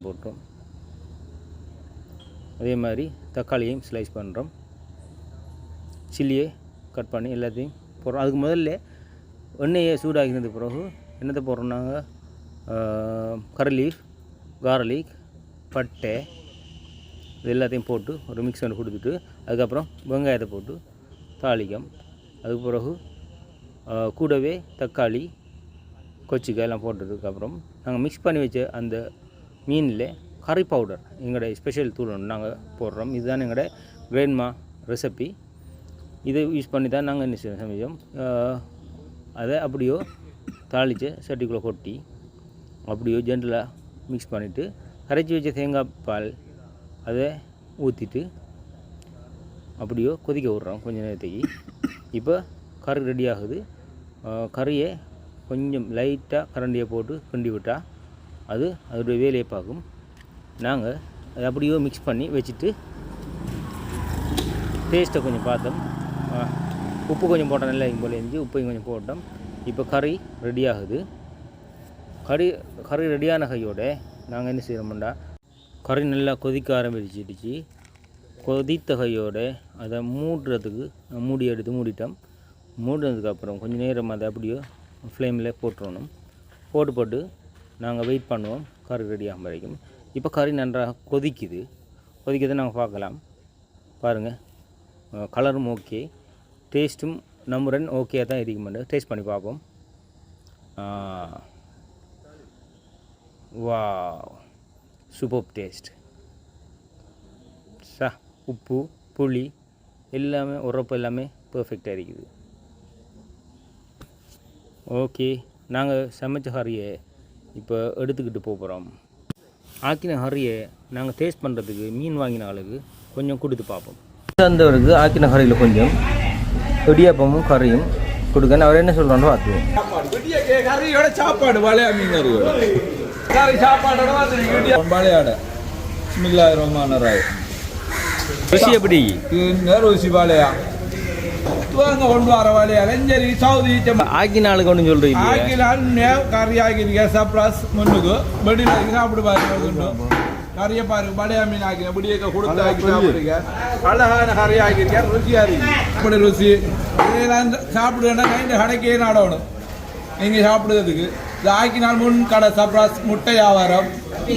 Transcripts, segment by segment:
போட்டோம். அதே மாதிரி தக்காளியையும் ஸ்லைஸ் பண்ணுறோம். சில்லியை கட் பண்ணி எல்லாத்தையும் போடுறோம். அதுக்கு முதல்ல எண்ணெயை சூடாகினது பிறகு என்னத்தை போடுறோம் நாங்கள் கரி லீஃப், கார்லிக், பட்டை இது எல்லாத்தையும் போட்டு ஒரு மிக்ஸ் பண்ணி கொடுத்துட்டு அதுக்கப்புறம் வெங்காயத்தை போட்டு தாளிக்கம். அதுக்கு பிறகு கூடவே தக்காளி, கொச்சிக்காய் எல்லாம் போட்டதுக்கப்புறம் நாங்கள் மிக்ஸ் பண்ணி வச்ச அந்த மீனில் கறி பவுடர் எங்களோட ஸ்பெஷல் தூள் ஒன்று நாங்கள் போடுறோம். இதுதான் எங்களோட கிராண்ட்மா ரெசிபி. இதை யூஸ் பண்ணி தான் நாங்கள் என்ன சமைச்சோம். அதை அப்படியோ தாளித்து சட்டிக்குள்ளே கொட்டி அப்படியோ ஜென்ரலாக மிக்ஸ் பண்ணிவிட்டு கரைச்சி வச்ச தேங்காய் பால் அதை ஊற்றிட்டு அப்படியோ கொதிக்க விட்றோம் கொஞ்சம் நேரத்துக்கு. இப்போ கறி ரெடி ஆகுது. கறியை கொஞ்சம் லைட்டாக கரண்டியை போட்டு கிண்டி விட்டால் அது அதோடைய வேலையை பார்க்கும். நாங்கள் அதை அப்படியோ மிக்ஸ் பண்ணி வச்சுட்டு டேஸ்ட்டை கொஞ்சம் பார்த்தோம். உப்பு கொஞ்சம் போட்டால் நல்லா போல இருந்துச்சு. உப்பையும் கொஞ்சம் போட்டோம். இப்போ கறி ரெடி ஆகுது. கறி ரெடியான கையோட நாங்கள் என்ன செய்கிறோம்னா கறி நல்லா கொதிக்க ஆரம்பிச்சிடுச்சு. கொதித்த கையோடு அதை மூடுறதுக்கு மூடி எடுத்து மூடிட்டோம். மூடினதுக்கப்புறம் கொஞ்சம் நேரம் அதை அப்படியே ஃப்ளேமில் போட்டுடணும். போட்டு நாங்கள் வெயிட் பண்ணுவோம் கறி ரெடி ஆகும் வரைக்கும். இப்போ கறி நன்றாக கொதிக்கிறதை நாங்கள் பார்க்கலாம். பாருங்கள், கலரும் ஓகே, டேஸ்ட்டும் நம்புறன் ஓகே தான் இருக்குமெண்டு டேஸ்ட் பண்ணி பார்ப்போம். வா, சூப்பர் டேஸ்ட். உப்பு, புளி எல்லாமே உரப்பு எல்லாமே பர்ஃபெக்டாக இருக்குது. ஓகே, நாங்கள் சமைச்ச கறியை இப்போ எடுத்துக்கிட்டு போகிறோம். ஆக்கின கறியை நாங்கள் டேஸ்ட் பண்ணுறதுக்கு மீன் வாங்கின ஆளுக்கு கொஞ்சம் கொடுத்து பார்ப்போம். வந்தவருக்கு ஆக்கின கறியில் கொஞ்சம் இடியாப்பமும் கறியும் கொடுக்க அவர் என்ன சொல்கிறான்னு பார்த்துவோம். கறியோட சாப்பாடு வளையா மீன் கறி சாப்பாடோட வளையாட ருசி எப்படி ருசி வளையா கொண்டு வர வளையால சரி சவுதி ஆக்கின ஆளுக்கு ஒன்று சொல்கிறீங்க. ஆக்கினால் கறி ஆக்கிருக்க சப்ளாஸ் முன்னுக்கு வெடியில் சாப்பிடு பாருங்க. கறியை பாருங்க, வளையா மீன் ஆக்கின விடியக்க கொடுத்து ஆக்கி சாப்பிடுங்க. அழகான கறி ஆக்கிருக்க ருசியா இருக்கு. அப்படி ருசி இதெல்லாம் சாப்பிடுன்னா கடைக்கே நடணும். நீங்கள் சாப்பிடுறதுக்கு இது ஆக்கினால் முன் கடை சப்ளாஸ் முட்டை வியாபாரம்,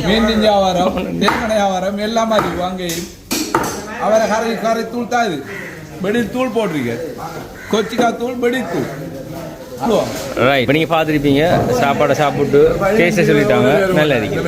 மீன் வியாபாரம், நெற்கடை வியாபாரம் எல்லாமே இருக்கு. அங்கேயும் அவரை கறி தூள் தான் இது. வெடித்தூள் போட்டிருக்க, கொச்சிக்காய் தூள், வெடித்தூள். ரைட், இப்போ நீங்கள் பார்த்துருப்பீங்க. சாப்பாடை சாப்பிட்டு டேஸ்ட்டை சொல்லிட்டாங்க, நல்லா இருக்கு.